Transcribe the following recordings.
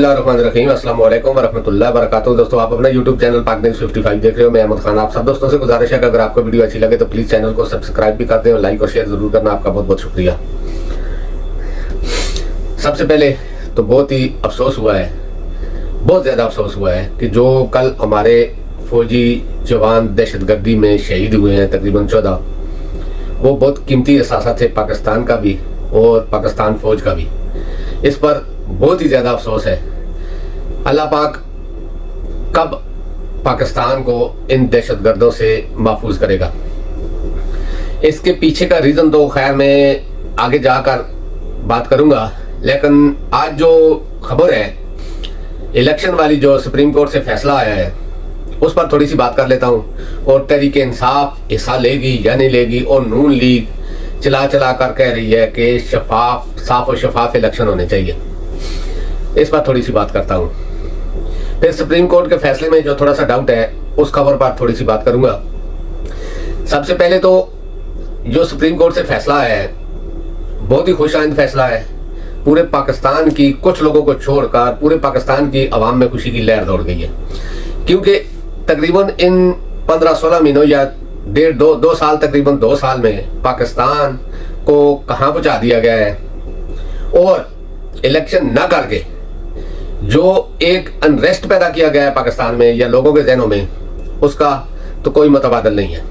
बिस्मिल्लाहिर्रहमानिर्रहीम अस्सलाम वालेकुम वरहमतुल्लाहि वबरकातुहू। दोस्तों, आप अपना यूट्यूब चैनल पाक न्यूज़ 55 देख रहे हो। मैं अहमद खान। आप सब दोस्तों से गुजारिश है कि अगर आपको वीडियो अच्छी लगे तो प्लीज़ चैनल को सब्सक्राइब भी कर दें और लाइक और शेयर जरूर करना। आपका बहुत बहुत शुक्रिया। सबसे पहले तो बहुत ही अफसोस हुआ है, बहुत ज़्यादा अफसोस हुआ है कि जो कल हमारे फौजी जवान दहशतगर्दी में शहीद हुए हैं तकरीबन 14, वो बहुत कीमती असासा थे पाकिस्तान का भी और पाकिस्तान फौज का भी। इस पर बहुत ही ज़्यादा अफसोस है। अल्लाह पाक कब पाकिस्तान को इन दहशतगर्दों से महफूज करेगा, इसके पीछे का रीज़न तो खैर मैं आगे जाकर बात करूंगा। लेकिन आज जो खबर है इलेक्शन वाली, जो सुप्रीम कोर्ट से फैसला आया है, उस पर थोड़ी सी बात कर लेता हूं। और तहरीक इंसाफ हिस्सा लेगी या नहीं लेगी, और नून लीग चला चला कर कह रही है कि साफ और शफाफ इलेक्शन होने चाहिए। इस पर थोड़ी सी बात करता हूं। फिर सुप्रीम कोर्ट के फैसले में जो थोड़ा सा डाउट है उस खबर पर थोड़ी सी बात करूंगा। सबसे पहले तो जो सुप्रीम कोर्ट से फैसला आया है बहुत ही खुशाइंद फैसला है। पूरे पाकिस्तान की, कुछ लोगों को छोड़कर पूरे पाकिस्तान की आवाम में खुशी की लहर दौड़ गई है, क्योंकि तकरीबन इन 15-16 महीनों या दो साल, तकरीबन 2 साल में पाकिस्तान को कहां पहुंचा दिया गया है। और इलेक्शन न करके जो एक अनरेस्ट पैदा किया गया है पाकिस्तान में या लोगों के जहनों में, उसका तो कोई मुतबादल नहीं है।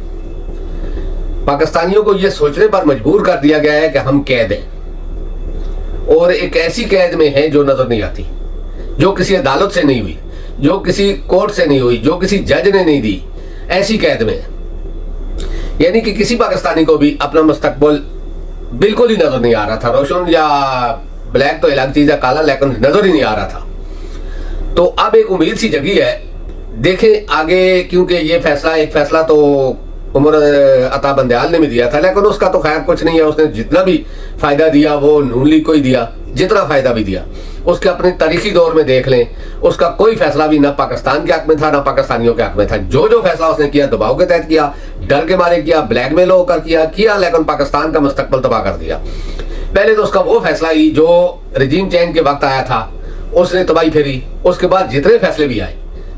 पाकिस्तानियों को यह सोचने पर मजबूर कर दिया गया है कि हम कैद हैं, और एक ऐसी कैद में है जो नजर नहीं आती, जो किसी अदालत से नहीं हुई, जो किसी कोर्ट से नहीं हुई, जो किसी जज ने नहीं दी, ऐसी कैद में। यानी कि किसी पाकिस्तानी को भी अपना मुस्तकबिल बिल्कुल ही नजर नहीं आ रहा था। रोशन या ब्लैक तो अलग चीज है, काला लेकिन नजर ही नहीं आ रहा था। तो अब एक उम्मीद सी जगी है, देखें आगे, क्योंकि ये एक फैसला तो उमर अता बंदयाल ने भी दिया था, लेकिन उसका तो खैर कुछ नहीं है। उसने जितना भी फायदा दिया वो नून लीग को ही दिया, जितना फायदा भी दिया उसके अपने तारीखी दौर में देख लें, उसका कोई फैसला भी ना पाकिस्तान के हक में था ना पाकिस्तानियों के हक में था। जो फैसला उसने किया दबाव के तहत किया, डर के मारे किया, ब्लैकमेल होकर किया, लेकिन पाकिस्तान का मुस्तकबिल तबाह कर दिया। पहले तो उसका वो फैसला ही जो रजीम चेंज के वक्त आया था, उसने तबाही फेरी। उसके बाद जितने फैसले भी आए,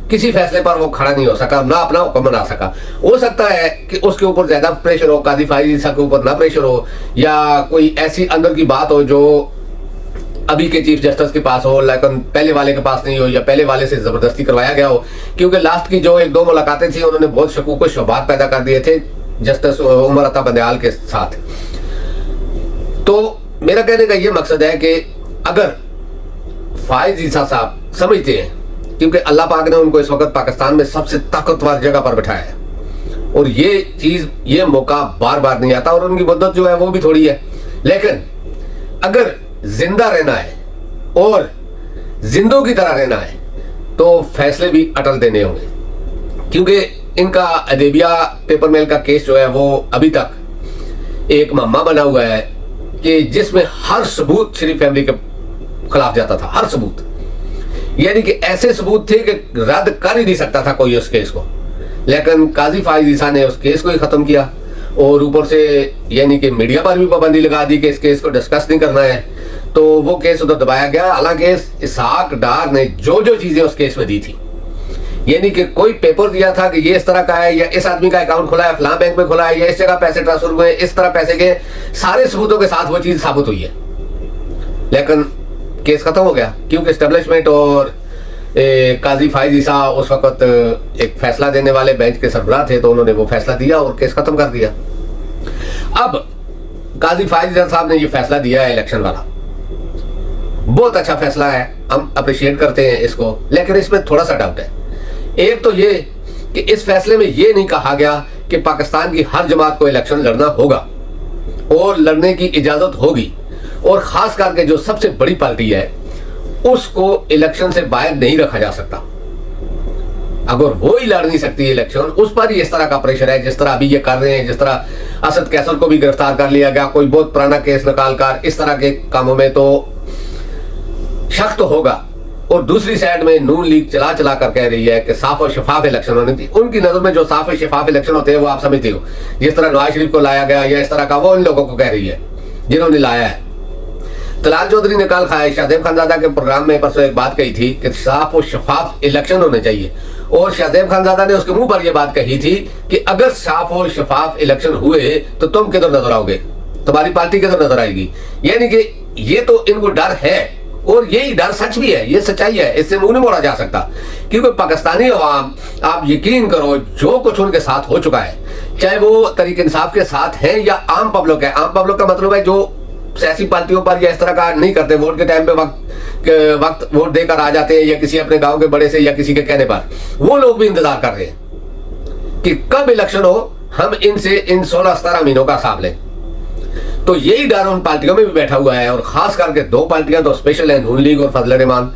किसी फैसले पर वो खड़ा नहीं हो सका, ना अपना हुक्म बना सका। हो सकता है कि उसके ऊपर ज्यादा प्रेशर हो, काजी फाइज के ऊपर ना प्रेशर हो, या कोई ऐसी अंदर की बात हो जो अभी के चीफ जस्टिस के पास हो लेकिन पहले वाले के पास नहीं हो, या पहले वाले से जबरदस्ती करवाया गया हो। क्योंकि लास्ट की जो 1-2 मुलाकातें थी उन्होंने बहुत शकूक शुबात पैदा कर दिए थे जस्टिस उमर अता बंदयाल के साथ। तो मेरा कहने का ये मकसद है कि अगर फाइज ईसा साहब समझते हैं, क्योंकि अल्लाह पाक ने उनको इस वक्त पाकिस्तान में सबसे ताकतवर जगह पर बैठाया है, और ये मौका बार बार नहीं आता, और उनकी मुद्दत जो है वो भी थोड़ी है। लेकिन अगर जिंदा रहना है और जिंदों की तरह रहना है तो फैसले भी अटल देने होंगे। क्योंकि इनका अदेबिया पेपर मिल का केस जो है वो अभी तक एक मामा बना हुआ है कि जिसमें हर सबूत शरीफ फैमिली के खिलाफ जाता था, हर सबूत। यानी कि ऐसे सबूत थे कि रद्द कर ही नहीं सकता था कोई उस केस को। लेकिन काजी फाइज ईसा ने उस केस को ही खत्म किया, और ऊपर से यानी कि मीडिया पर भी पाबंदी लगा दी कि इस केस को डिस्कस नहीं करना है। तो वो केस उधर दबाया गया। हालांकि इसहाक डार ने जो चीजें उस केस में दी थी, यानी कि कोई पेपर दिया था कि ये इस तरह का है, या इस आदमी का अकाउंट खुला है, फलां बैंक में खुला है, या इस जगह पैसे ट्रांसफर हुए, इस तरह पैसे गए, सारे सबूतों के साथ वो चीज साबित हुई है। लेकिन केस खत्म हो गया, क्योंकि एस्टेब्लिशमेंट और काजी फाइज ईसा उस वक्त एक फैसला देने वाले बेंच के सरबराह थे, तो उन्होंने वो फैसला दिया और केस खत्म कर दिया। अब काजी फाइज ईसा साहब ने ये फैसला दिया है इलेक्शन वाला, बहुत अच्छा फैसला है, हम अप्रिशिएट करते हैं इसको। लेकिन इसमें थोड़ा सा डाउट है। एक तो ये कि इस फैसले में ये नहीं कहा गया कि पाकिस्तान की हर जमात को इलेक्शन लड़ना होगा और लड़ने की इजाजत होगी, और खास करके जो सबसे बड़ी पार्टी है उसको इलेक्शन से बाहर नहीं रखा जा सकता। अगर वो ही लड़ नहीं सकती इलेक्शन, उस पर ही इस तरह का प्रेशर है जिस तरह अभी ये कर रहे हैं। जिस तरह असद कैसर को भी गिरफ्तार कर लिया गया, कोई बहुत पुराना केस निकाल कर, इस तरह के कामों में तो शक तो होगा। और दूसरी साइड में नून लीग चला चला कर कह रही है कि साफ और शफाफ इलेक्शन होने थी। उनकी नजर में जो साफ और शफाफ इलेक्शन होते हैं वो आप समझते हो, जिस तरह नवाज शरीफ को लाया गया या इस तरह का, वो इन लोगों को कह रही है जिन्होंने लाया है। तलाल चौधरी ने कल शाहजेब खानजादा के प्रोग्राम में परसों एक बात कही थी कि साफ और शफाफ इलेक्शन होने चाहिए, और शाहजेब खानजादा ने उसके मुंह पर यह बात कही थी कि अगर साफ और शफाफ इलेक्शन हुए तो तुम किधर नजर आओगे, तुम्हारी पार्टी किधर नजर आएगी। यानी कि ये तो इनको डर है, और यही डर सच भी है, ये सच्चाई है, इससे मुंह नहीं मोड़ा जा सकता। क्योंकि पाकिस्तानी अवाम, आप यकीन करो, जो कुछ उनके साथ हो चुका है, चाहे वो तहरीक इंसाफ के साथ है या आम पब्लिक है। आम पब्लिक का मतलब है जो सियासी पार्टियों पर या इस तरह का नहीं करते, वोट के टाइम पे वक्त वोट देकर आ जाते हैं, या किसी अपने गांव के बड़े से या किसी के कहने पर, वो लोग भी इंतजार कर रहे हैं कि कब इलेक्शन हो, हम इनसे इन 16-17 महीनों का हिसाब लें। तो यही डर उन पार्टियों में भी बैठा हुआ है, और खास करके दो पार्टियां तो स्पेशल है, नून लीग और फजल रहमान।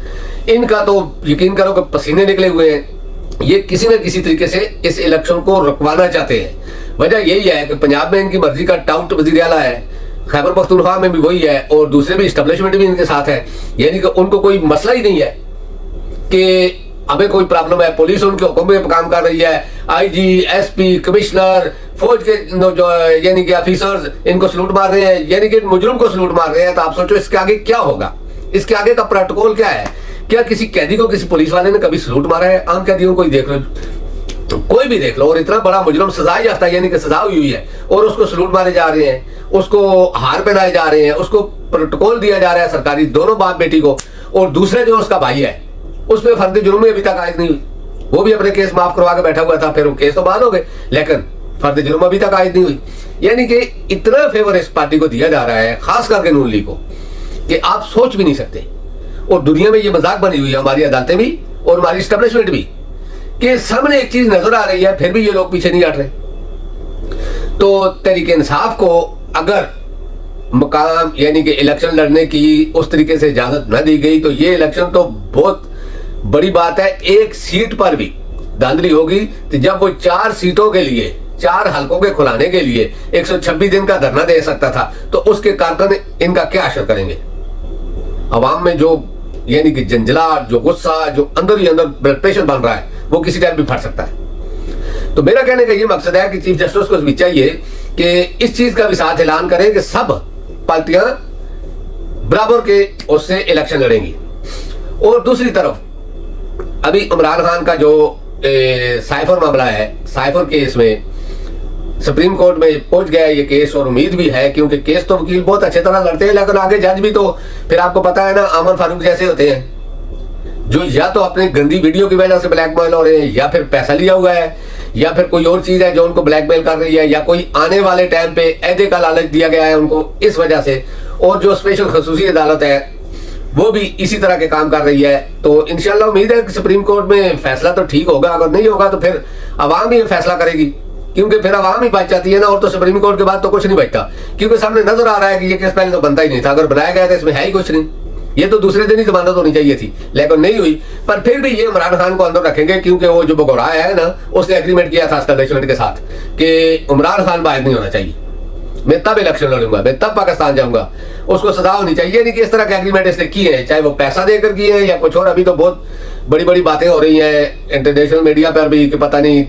इनका तो यकीन करो कि पसीने निकले हुए हैं। ये किसी न किसी तरीके से इस इलेक्शन को रुकवाना चाहते हैं। वजह यही है कि पंजाब में इनकी मर्जी का टाउट वजीर आला है, खैबर पख्तूनख्वा में भी वही है, और दूसरे भी इस्टेब्लिशमेंट भी इनके साथ है। यानी कि उनको कोई मसला ही नहीं है कि हमें कोई प्रॉब्लम है, पुलिस उनके हुक्म में काम कर रही है, आईजी, एसपी, कमिश्नर, फौज के जो यानी कि ऑफिसर्स इनको सलूट मार रहे हैं, यानी कि मुजरिम को सलूट मार रहे हैं। तो आप सोचो इसके आगे क्या होगा, इसके आगे का प्रोटोकॉल क्या है? क्या किसी कैदी को किसी पुलिस वाले ने कभी सलूट मारा है? आम कैदियों को ही देख लो, तो कोई भी देख लो, और इतना बड़ा मुजरिम सजा याफ्ता यानी कि सजा हुई है, और उसको सलूट मारे जा रहे हैं, उसको हार पहनाए जा रहे हैं, उसको प्रोटोकॉल दिया जा रहा है सरकारी, दोनों बाप बेटी को। और दूसरे जो उसका भाई है, उसमें फर्द जुर्म अभी तक आयद नहीं हुई, वो भी अपने केस माफ करवा के बैठा हुआ था, फिर वो केस तो बाद हो गए, लेकिन फर्द जुर्म अभी तक आयद नहीं हुई। यानी कि इतना फेवर इस पार्टी को दिया जा रहा है, खास करके नून लीग को, कि आप सोच भी नहीं सकते। और दुनिया में ये मजाक बनी हुई है, हमारी अदालतें भी और हमारी स्टैब्लिशमेंट भी, कि सामने एक चीज नजर आ रही है, फिर भी ये लोग पीछे नहीं हट रहे। तो तहरीक इंसाफ को अगर मकाम यानी कि इलेक्शन लड़ने की उस तरीके से इजाजत न दी गई, तो ये इलेक्शन तो बहुत बड़ी बात है। एक सीट पर भी धांधली होगी, तो जब वो 4 सीटों के लिए, 4 हलकों के खुलाने के लिए 126 दिन का धरना दे सकता था, तो उसके कारकन इनका क्या असर करेंगे? अवाम में जो यानी कि जंजलाट, जो गुस्सा, जो अंदर ही अंदर ब्लड प्रेशर बन रहा है, वो किसी टाइम भी फट सकता है। तो मेरा कहने का ये मकसद है कि चीफ जस्टिस को भी चाहिए कि इस चीज का भी साथ ऐलान करें कि सब पार्टियां बराबर के उससे इलेक्शन लड़ेंगी। और दूसरी तरफ अभी इमरान खान का जो साइफर मामला है, साइफर केस में सुप्रीम कोर्ट में पहुंच गया ये केस, और उम्मीद भी है, क्योंकि केस तो वकील बहुत अच्छे तरह लड़ते हैं, लेकिन आगे जज भी तो फिर आपको पता है ना, अमर फारूक जैसे होते हैं, जो या तो अपनी गंदी वीडियो की वजह से ब्लैकमेल हो रहे हैं, या फिर पैसा लिया हुआ है, या फिर कोई और चीज है जो उनको ब्लैकमेल कर रही है, या कोई आने वाले टाइम पे ऐदे का लालच दिया गया है उनको इस वजह से। और जो स्पेशल खसूसी अदालत है वो भी इसी तरह के काम कर रही है। तो इंशाल्लाह उम्मीद है कि सुप्रीम कोर्ट में फैसला तो ठीक होगा, अगर नहीं होगा तो फिर अवाम ही फैसला करेगी, क्योंकि फिर अवाम ही बच जाती है ना, और तो सुप्रीम कोर्ट के बाद तो कुछ नहीं बचता, क्योंकि सामने नजर आ रहा है कि ये केस पहले तो बनता ही नहीं था, अगर बनाया गया था इसमें है ही कुछ नहीं, ये तो दूसरे दिन ही जमानत होनी चाहिए थी, लेकिन नहीं हुई। पर फिर भी ये इमरान खान को अंदर रखेंगे, क्योंकि वो जो बगौड़ाया है ना, उसने एग्रीमेंट किया था एस्टेब्लिशमेंट के साथ कि इमरान खान बाहर नहीं होना चाहिए, मैं तब इलेक्शन लड़ूंगा, मैं तब पाकिस्तान जाऊंगा, उसको सजा होनी चाहिए। नहीं कि इस तरह के एग्रीमेंट इसने किए हैं, चाहे वो पैसा देकर किए हैं या कुछ और। अभी तो बहुत बड़ी बड़ी बातें हो रही हैं इंटरनेशनल मीडिया पर भी कि पता नहीं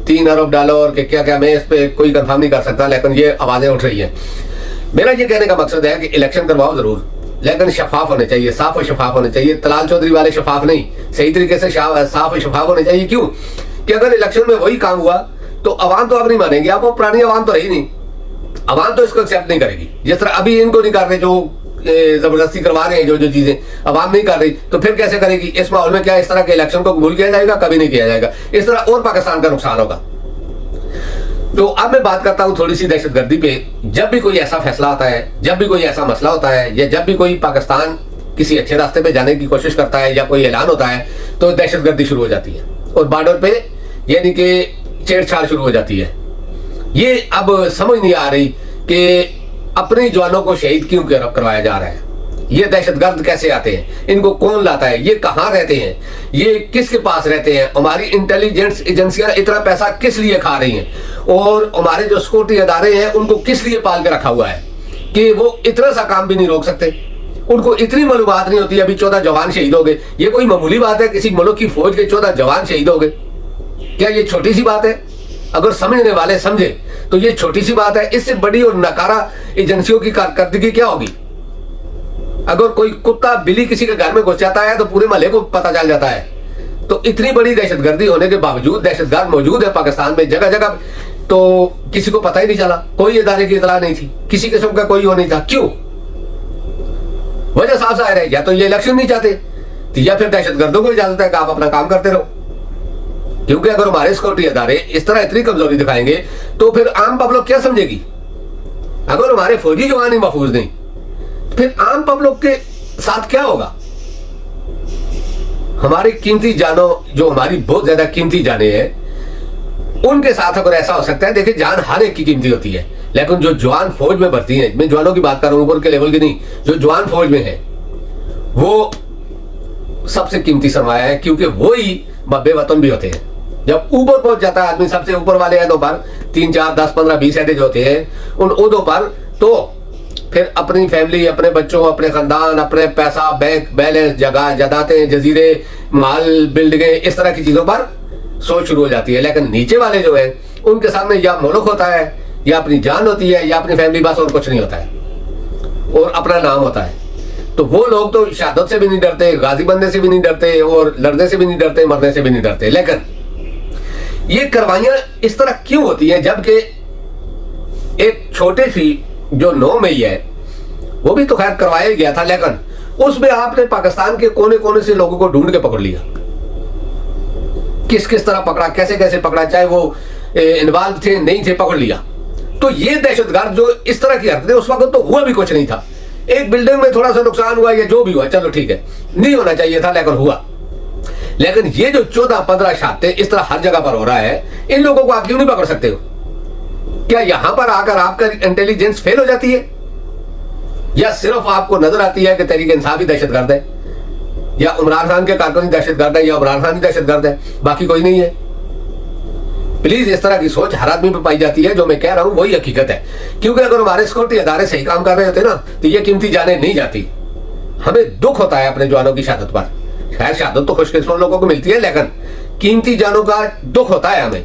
3 अरब डॉलर के क्या क्या, मैं इस पर कोई कंफर्म नहीं कर सकता, लेकिन ये आवाजें उठ रही हैं। मेरा ये कहने का मकसद है कि इलेक्शन करवाओ जरूर, लेकिन शफाफ होने चाहिए, साफ और शफाफ होने चाहिए। तलाल चौधरी वाले शफाफ नहीं, सही तरीके से साफ और शफाफ होने चाहिए। क्यों कि अगर इलेक्शन में वही काम हुआ तो अवाम तो अब नहीं मानेगी, आप वो पुरानी अवाम तो रही नहीं, अवाम तो इसको एक्सेप्ट नहीं करेगी। जिस तरह अभी इनको नहीं कर रहे, जो जबरदस्ती करवा रहे हैं, जो चीजें अवाम नहीं कर रही, तो फिर कैसे करेगी? इस माहौल में क्या इस तरह के इलेक्शन को कबूल किया जाएगा? कभी नहीं किया जाएगा। इस तरह और पाकिस्तान का नुकसान होगा। तो अब मैं बात करता हूं थोड़ी सी दहशतगर्दी पे। जब भी कोई ऐसा फैसला आता है, जब भी कोई ऐसा मसला होता है, या जब भी कोई पाकिस्तान किसी अच्छे रास्ते पे जाने की कोशिश करता है या कोई ऐलान होता है, तो दहशतगर्दी शुरू हो जाती है और बॉर्डर पे यानी कि छेड़छाड़ शुरू हो जाती है। ये अब समझ नहीं आ रही कि अपने जवानों को शहीद क्यों करवाया जा रहा है। ये दहशतगर्द कैसे आते हैं, इनको कौन लाता है, ये कहाँ रहते हैं, ये किसके पास रहते हैं, हमारी इंटेलिजेंस एजेंसियां इतना पैसा किस लिए खा रही हैं, और हमारे जो सिक्योरिटी अदारे हैं उनको किस लिए पाल के रखा हुआ है कि वो इतना सा काम भी नहीं रोक सकते। उनको इतनी मालूमात नहीं होती। अभी 14 जवान शहीद हो गए, ये कोई मामूली बात है? किसी मुल्क की फौज के 14 जवान शहीद हो गए, क्या ये छोटी सी बात है? अगर समझने वाले समझे तो ये छोटी सी बात है। इससे बड़ी और नकारा एजेंसियों की कारकर्दगी क्या होगी? अगर कोई कुत्ता बिल्ली किसी के घर में घुस जाता है तो पूरे महल्ले को पता चल जाता है। तो इतनी बड़ी दहशतगर्दी होने के बावजूद दहशतगर्द मौजूद है पाकिस्तान में जगह जगह, तो किसी को पता ही नहीं चला, कोई इदारे की इतला नहीं थी, किसी किस्म का कोई वो नहीं था। क्यों? वजह साफ जाहिर है, या तो ये इलेक्शन नहीं चाहते या फिर दहशतगर्दों को इजाजत है कि आप अपना काम करते रहो। क्योंकि अगर हमारे सिक्योरिटी अदारे इस तरह इतनी कमजोरी दिखाएंगे तो फिर आम पब्लिक क्या समझेगी? अगर हमारे फौजी जवान ही महफूज नहीं, फिर आम पब्लिक के साथ क्या होगा? हमारी कीमती जानों, जो हमारी बहुत ज्यादा कीमती जाने हैं, उनके साथ अगर ऐसा हो सकता है। देखिए, जान हर एक की कीमती होती है, लेकिन जो जवान फौज में भर्ती हैं, मैं जवानों की बात कर रहा हूं, ऊपर के लेवल की नहीं, जो जवान फौज में है वो सबसे कीमती सरमाया है, क्योंकि वो ही मब्बे वतन भी होते हैं। जब ऊपर पहुंच जाता है आदमी, सबसे ऊपर वाले अहदों पर 3, 4, 10, 15, 20 अहदे जो होते हैं, उन ओहदों पर, तो फिर अपनी फैमिली, अपने बच्चों, अपने खानदान, अपने पैसा, बैंक बैलेंस, जगह जायदादें, जजीरे, माल, बिल्डिंगें, इस तरह की चीजों पर सोच शुरू हो जाती है। लेकिन नीचे वाले जो है उनके सामने या मुल्क होता है, या अपनी जान होती है, या अपनी फैमिली, बस और कुछ नहीं होता है, और अपना नाम होता है। तो वो लोग तो शहादत से भी नहीं डरते, गाजी बनने से भी नहीं डरते, और लड़ने से भी नहीं डरते, मरने से भी नहीं डरते। लेकिन ये कार्रवाइयां इस तरह क्यों होती हैं? जबकि एक छोटी सी जो 9 मई है, वो भी तो खैर करवाया गया था, लेकिन उसमें आपने पाकिस्तान के कोने कोने से लोगों को ढूंढ के पकड़ लिया। किस किस तरह पकड़ा, कैसे कैसे पकड़ा, चाहे वो इन्वॉल्व थे नहीं थे, पकड़ लिया। तो ये दहशतगर्द जो इस तरह की हरकतें, उस वक्त तो हुआ भी कुछ नहीं था। एक बिल्डिंग में थोड़ा सा नुकसान हुआ या जो भी हुआ, चलो ठीक है, नहीं होना चाहिए था लेकिन हुआ। लेकिन ये जो 14-15 शहादतें इस तरह हर जगह पर हो रहा है, इन लोगों को आप क्यों नहीं पकड़ सकते हो? क्या यहां पर आकर आपका इंटेलिजेंस फेल हो जाती है, या सिर्फ आपको नजर आती है कि तहरीक इंसाफ ही दहशतगर्द है, या इमरान खान के कारकुन दहशतगर्द है, या इमरान खान ही दहशतगर्द है, बाकी कोई नहीं है? प्लीज, इस तरह की सोच हर आदमी में पाई जाती है। जो मैं कह रहा हूं वही हकीकत है, क्योंकि अगर हमारे सिक्योरिटी अदारे सही काम कर रहे होते ना, तो ये कीमती जानें नहीं जाती। हमें दुख होता है अपने जवानों की शहादत पर। खैर, शहादत तो खुशकिस्मत लोगों को मिलती है, लेकिन कीमती जानों का दुख होता है हमें,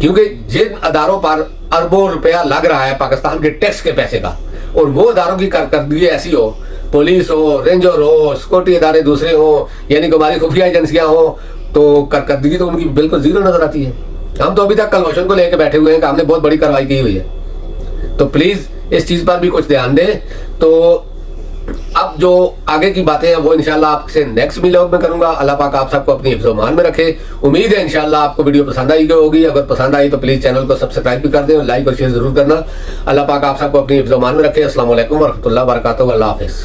क्योंकि जिन अदारों पर अरबों रुपया लग रहा है पाकिस्तान के टैक्स के पैसे का, और वो अदारों की कारकर्दगी ऐसी हो, पुलिस हो, रेंजर हो, सिक्योरिटी अदारे दूसरे हो, यानी कि हमारी खुफिया एजेंसियां हो, तो कारकर्दगी तो उनकी बिल्कुल जीरो नजर आती है। हम तो अभी तक कलमोशन को लेकर बैठे हुए हैं कि हमने बहुत बड़ी कार्रवाई की हुई है। तो प्लीज इस चीज पर भी कुछ ध्यान दें। तो अब जो आगे की बातें हैं वो इंशाल्लाह आपसे नेक्स्ट व्लॉग में करूंगा। अल्लाह पाक आप सबको अपनी हिफ्ज़-ओ-मान में रखे। उम्मीद है इंशाल्लाह आपको वीडियो पसंद आई होगी। अगर पसंद आई तो प्लीज चैनल को सब्सक्राइब भी कर दें और लाइक और शेयर जरूर करना। अल्लाह पाक आप सबको अपनी हिफ्ज़-ओ-मान में रखे। अस्सलाम वालेकुम व रहमतुल्लाहि व बरकातहू। अल्लाह हाफिज़।